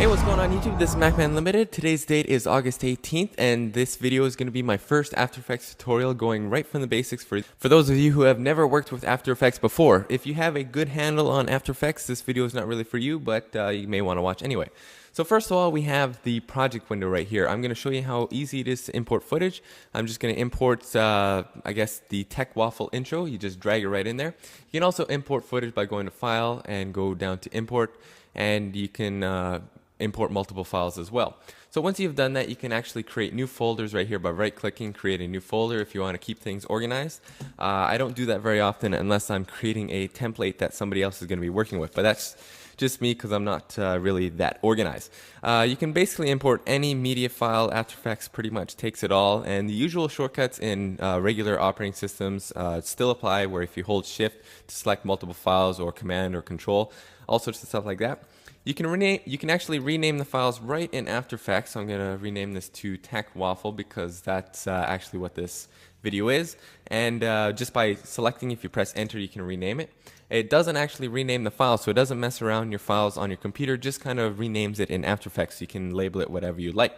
Hey, what's going on YouTube? This is MacMan Limited. Today's date is August 18th, and this video is going to be my first After Effects tutorial going right from the basics for those of you who have never worked with After Effects before. If you have a good handle on After Effects, this video is not really for you, but you may want to watch anyway. So first of all, we have the project window right here. I'm going to show you how easy it is to import footage. I'm just going to import, I guess, the Tech Waffle intro. You just drag it right in there. You can also import footage by going to File and go down to Import, and you can import multiple files as well. So once you've done that, you can actually create new folders right here by right-clicking, create a new folder if you want to keep things organized. I don't do that very often unless I'm creating a template that somebody else is going to be working with, but that's just me because I'm not really that organized. You can basically import any media file. After Effects pretty much takes it all, and the usual shortcuts in regular operating systems still apply, where if you hold Shift to select multiple files, or Command or Control, all sorts of stuff like that. You can actually rename the files right in After Effects. So I'm going to rename this to Tech Waffle because that's actually what this video is. And just by selecting, if you press Enter, you can rename it. It doesn't actually rename the file, so it doesn't mess around your files on your computer. Just kind of renames it in After Effects. So you can label it whatever you like.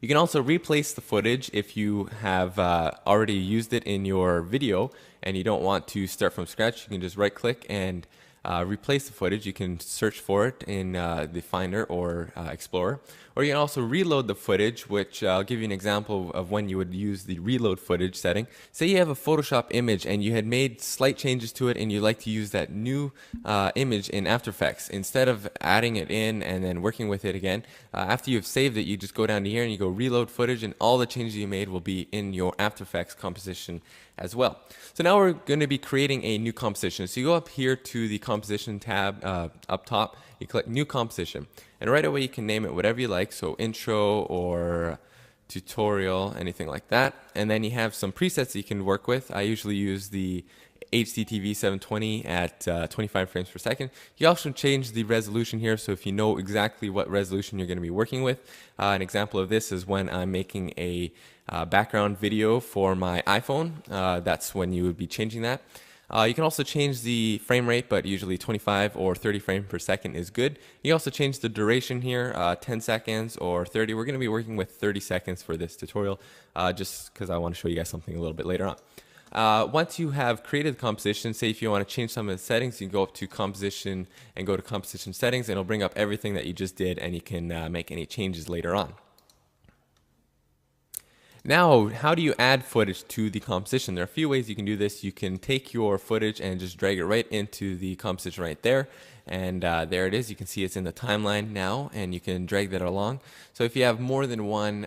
You can also replace the footage if you have already used it in your video and you don't want to start from scratch. You can just right-click and replace the footage. You can search for it in the Finder or Explorer, or you can also reload the footage, which I'll give you an example of when you would use the reload footage setting. Say you have a Photoshop image and you had made slight changes to it and you like to use that new image in After Effects. Instead of adding it in and then working with it again, after you've saved it, you just go down to here and you go reload footage, and all the changes you made will be in your After Effects composition as well. So now we're going to be creating a new composition. So you go up here to the composition tab up top, you click new composition, and right away you can name it whatever you like, so intro or tutorial, anything like that. And then you have some presets that you can work with. I usually use the HDTV 720 at 25 frames per second. You also change the resolution here, so if you know exactly what resolution you're going to be working with. An example of this is when I'm making a background video for my iPhone. That's when you would be changing that. You can also change the frame rate, but usually 25 or 30 frames per second is good. You also change the duration here, 10 seconds or 30. We're going to be working with 30 seconds for this tutorial, just because I want to show you guys something a little bit later on. Once you have created the composition, say if you want to change some of the settings, you can go up to composition and go to composition settings, and it'll bring up everything that you just did, and you can make any changes later on. Now, how do you add footage to the composition? There are a few ways you can do this. You can take your footage and just drag it right into the composition right there, and there it is. You can see it's in the timeline now, and you can drag that along. So if you have more than one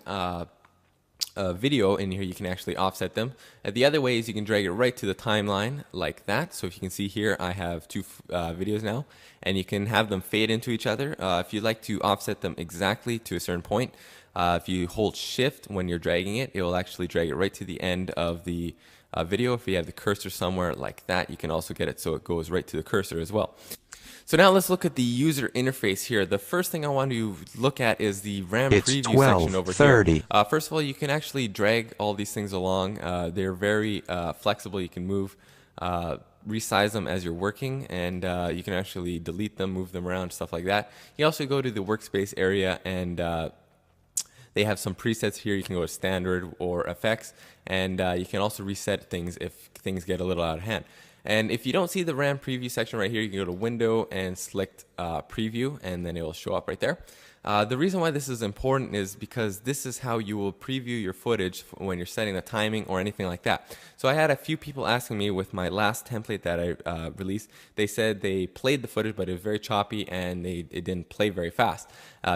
video in here, you can actually offset them. The other way is you can drag it right to the timeline like that. So if you can see here, I have two videos now, and you can have them fade into each other. If you'd like to offset them exactly to a certain point, if you hold Shift when you're dragging it, it will actually drag it right to the end of the video. If you have the cursor somewhere like that, you can also get it so it goes right to the cursor as well. So now let's look at the user interface here. The first thing I want to look at is the RAM preview section over here. First of all, you can actually drag all these things along. They're very flexible. You can move, resize them as you're working, and you can actually delete them, move them around, stuff like that. You also go to the workspace area, and they have some presets here. You can go to standard or effects, and you can also reset things if things get a little out of hand. And if you don't see the RAM preview section right here, you can go to Window and select Preview, and then it will show up right there. The reason why this is important is because this is how you will preview your footage when you're setting the timing or anything like that. So I had a few people asking me with my last template that I released. They said they played the footage, but it was very choppy and it didn't play very fast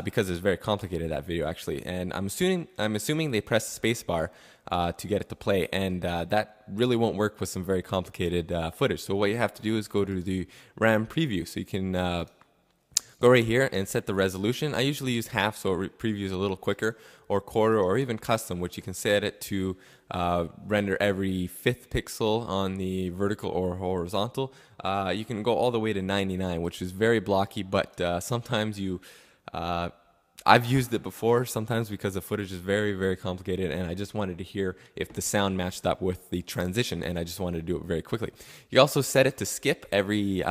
because it's very complicated, that video actually. And I'm assuming they pressed the space bar to get it to play, and that really won't work with some very complicated footage. So what you have to do is go to the RAM preview. So you can go right here and set the resolution. I usually use half so it previews a little quicker, or quarter, or even custom, which you can set it to render every 5th pixel on the vertical or horizontal. You can go all the way to 99, which is very blocky, but sometimes I've used it before, sometimes because the footage is very, very complicated, and I just wanted to hear if the sound matched up with the transition, and I just wanted to do it very quickly. You also set it to skip every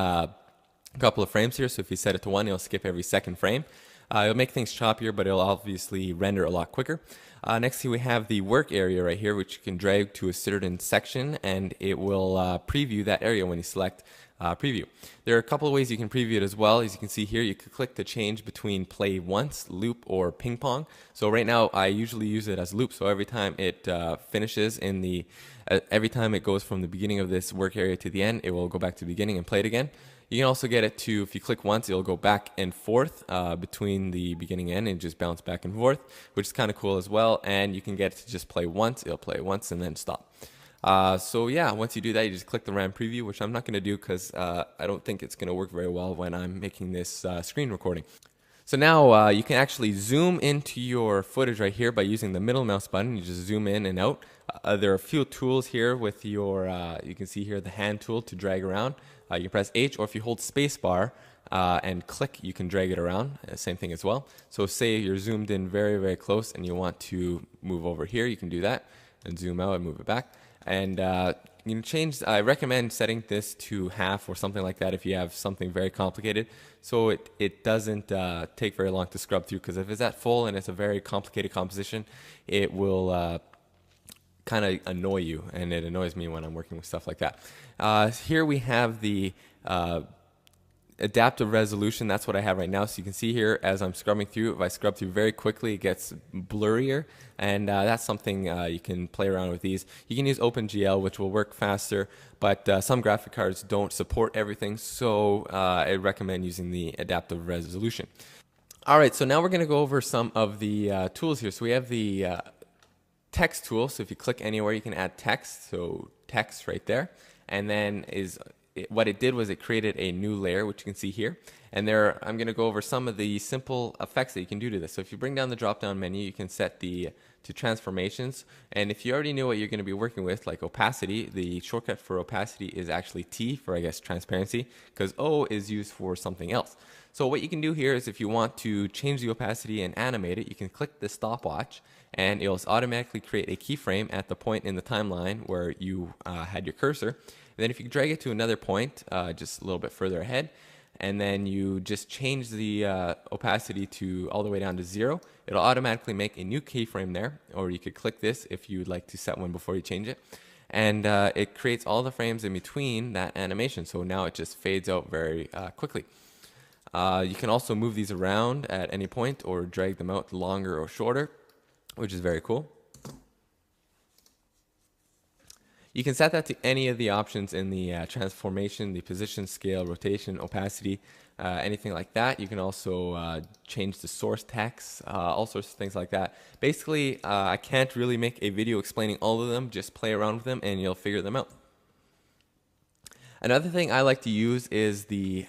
couple of frames here, so if you set it to 1, it'll skip every 2nd frame. It'll make things choppier, but it'll obviously render a lot quicker. Next we have the work area right here, which you can drag to a certain section, and it will preview that area when you select preview. There are a couple of ways you can preview it as well. As you can see here, you can click to change between play once, loop, or ping pong. So right now I usually use it as loop, so every time it finishes in the every time it goes from the beginning of this work area to the end, it will go back to the beginning and play it again. You can also get it to, if you click once, it'll go back and forth between the beginning and end and just bounce back and forth, which is kind of cool as well. And you can get it to just play once, it'll play once and then stop. So yeah, once you do that, you just click the RAM preview, which I'm not going to do because I don't think it's going to work very well when I'm making this screen recording. So now you can actually zoom into your footage right here by using the middle mouse button. You just zoom in and out. There are a few tools here with your, you can see here the hand tool to drag around. You can press H, or if you hold spacebar and click, you can drag it around. Same thing as well. So say you're zoomed in very, very close and you want to move over here, you can do that and zoom out and move it back. And you can change, I recommend setting this to half or something like that if you have something very complicated, so it doesn't take very long to scrub through, because if it's at full and it's a very complicated composition, it will kind of annoy you, and it annoys me when I'm working with stuff like that. Here we have the adaptive resolution. That's what I have right now. So you can see here as I'm scrubbing through, if I scrub through very quickly, it gets blurrier, and that's something you can play around with these. You can use OpenGL, which will work faster, but some graphic cards don't support everything, so I recommend using the adaptive resolution. Alright, so now we're going to go over some of the tools here. So we have the text tool. So if you click anywhere, you can add text, so text right there, and then what it did was it created a new layer, which you can see here. And there, I'm going to go over some of the simple effects that you can do to this. So if you bring down the drop-down menu, you can set to transformations. And if you already know what you're going to be working with, like opacity, the shortcut for opacity is actually T for, I guess, transparency, because O is used for something else. So what you can do here is if you want to change the opacity and animate it, you can click the stopwatch, and it'll automatically create a keyframe at the point in the timeline where you had your cursor. And then if you drag it to another point, just a little bit further ahead, and then you just change the opacity to all the way down to 0, it'll automatically make a new keyframe there, or you could click this if you'd like to set one before you change it. And it creates all the frames in between that animation, so now it just fades out very quickly. You can also move these around at any point or drag them out longer or shorter, which is very cool. You can set that to any of the options in the transformation, the position, scale, rotation, opacity, anything like that. You can also change the source text, all sorts of things like that. Basically, I can't really make a video explaining all of them. Just play around with them and you'll figure them out. Another thing I like to use is the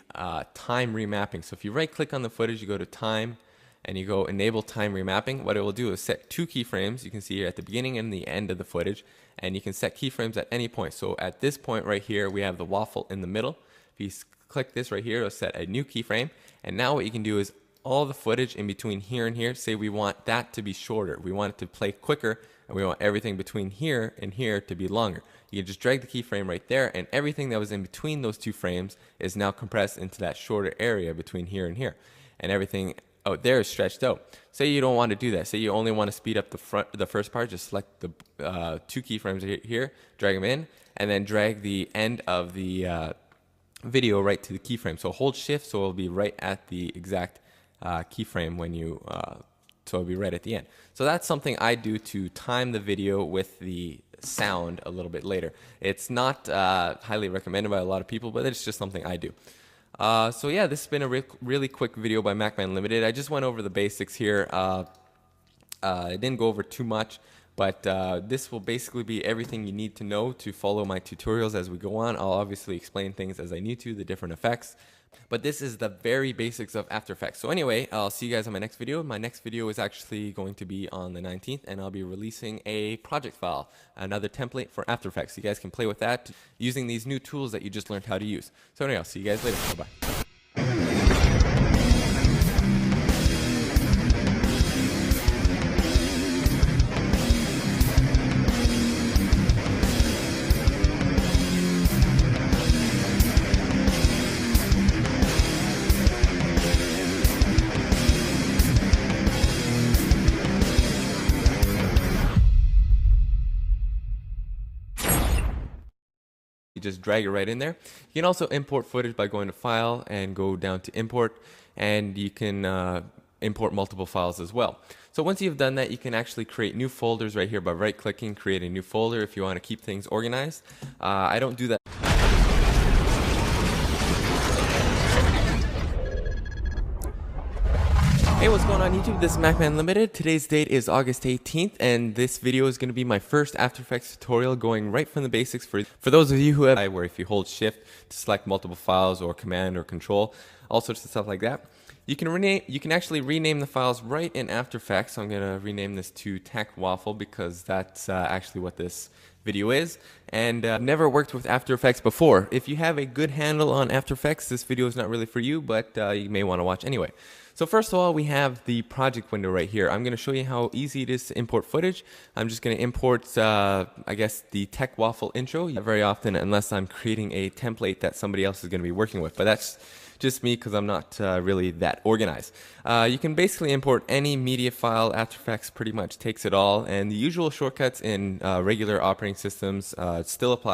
time remapping. So if you right click on the footage, you go to time, and you go enable time remapping. What it will do is set 2 keyframes. You can see here at the beginning and the end of the footage, and you can set keyframes at any point. So at this point right here, we have the waffle in the middle. If you click this right here, it'll set a new keyframe, and now what you can do is all the footage in between here and here, say we want that to be shorter, we want it to play quicker, and we want everything between here and here to be longer. You can just drag the keyframe right there, and everything that was in between those 2 frames is now compressed into that shorter area between here and here, and everything out there is stretched out. Say you don't want to do that. Say you only want to speed up the first part. Just select the 2 keyframes here, drag them in, and then drag the end of the video right to the keyframe. So hold shift, so it'll be right at the exact keyframe when you, so it'll be right at the end. So that's something I do to time the video with the sound a little bit later. It's not highly recommended by a lot of people, but it's just something I do. So yeah, this has been a really quick video by MacMan Limited. I just went over the basics here. I didn't go over too much, but this will basically be everything you need to know to follow my tutorials as we go on. I'll obviously explain things as I need to, the different effects. But this is the very basics of After Effects. So anyway, I'll see you guys in my next video. My next video is actually going to be on the 19th, and I'll be releasing a project file, another template for After Effects. You guys can play with that using these new tools that you just learned how to use. So anyway, I'll see you guys later. Bye-bye. You just drag it right in there. You can also import footage by going to File and go down to Import, and you can import multiple files as well. So once you've done that, you can actually create new folders right here by right-clicking, create a new folder if you want to keep things organized. I don't do that. Hey, what's going on YouTube? This is MacMan Limited. Today's date is August 18th, and this video is going to be my first After Effects tutorial going right from the basics for those of you who have where if you hold shift to select multiple files or command or control, all sorts of stuff like that. You can actually rename the files right in After Effects. So I'm going to rename this to Tech Waffle because that's actually what this video is. And I've never worked with After Effects before. If you have a good handle on After Effects, this video is not really for you, but you may want to watch anyway. So first of all, we have the project window right here. I'm going to show you how easy it is to import footage. I'm just going to import, I guess, the Tech Waffle intro. Very often, unless I'm creating a template that somebody else is going to be working with. But that's just me because I'm not really that organized. You can basically import any media file. After Effects pretty much takes it all. And the usual shortcuts in regular operating systems still apply.